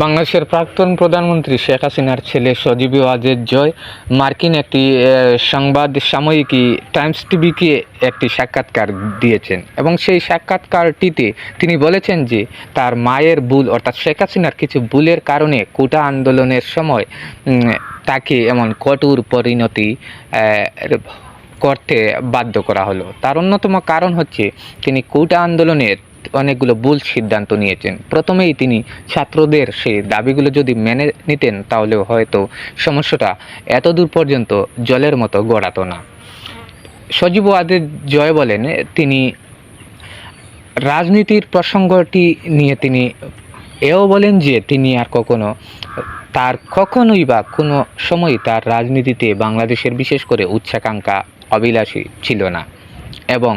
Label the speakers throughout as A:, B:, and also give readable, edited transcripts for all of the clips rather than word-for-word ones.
A: বাংলাদেশের প্রাক্তন প্রধানমন্ত্রী শেখ হাসিনার ছেলে সজীব ওয়াজেদ জয় মার্কিন একটি সংবাদ সাময়িকী টাইমস টিভিকে একটি সাক্ষাৎকার দিয়েছেন এবং সেই সাক্ষাৎকারটিতে তিনি বলেছেন যে তার মায়ের ভুল অর্থাৎ শেখ হাসিনার কিছু ভুলের কারণে কোটা আন্দোলনের সময় তাকে এমন কঠোর পরিণতি করতে বাধ্য করা হলো। তার অন্যতম কারণ হচ্ছে তিনি কোটা আন্দোলনের অনেকগুলো ভুল সিদ্ধান্ত নিয়েছেন। প্রথমেই তিনি ছাত্রদের সেই দাবিগুলো যদি মেনে নিতেন তাহলে হয়তো সমস্যাটা এত দূর পর্যন্ত জলের মতো গড়াতো না। সজীব ওয়াজেদ জয় বলেন, তিনি রাজনীতির প্রসঙ্গটি নিয়ে তিনি এও বলেন যে তিনি আর কখনোই বা কোনো সময় তার রাজনীতিতে বাংলাদেশের বিশেষ করে উচ্চাকাঙ্ক্ষা অভিলাষী ছিল না এবং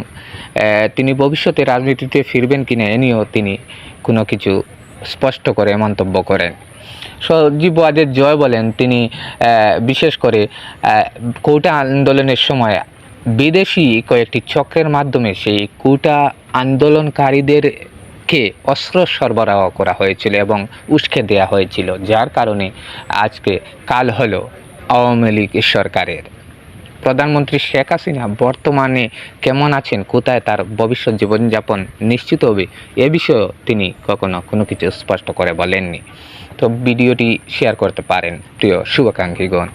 A: তিনি ভবিষ্যতে রাজনীতিতে ফিরবেন কিনা এ নিয়েও তিনি কোনো কিছু স্পষ্ট করে মন্তব্য করেন। সজীব ওয়াজেদ জয় বলেন, তিনি বিশেষ করে কোটা আন্দোলনের সময় বিদেশি কয়েকটি চক্রের মাধ্যমে সেই কোটা আন্দোলনকারীদেরকে অস্ত্র সরবরাহ করা হয়েছিল এবং উস্কে দেওয়া হয়েছিল, যার কারণে আজকে কাল হলো আওয়ামী লীগ সরকারের। প্রধানমন্ত্রী শেখ হাসিনা বর্তমানে কেমন আছেন, কোথায় তার ভবিষ্যৎ জীবনযাপন নিশ্চিত হবে, এ বিষয়েও তিনি কখনো কোনো কিছু স্পষ্ট করে বলেননি। তো ভিডিওটি শেয়ার করতে পারেন প্রিয় শুভাকাঙ্ক্ষীগণ।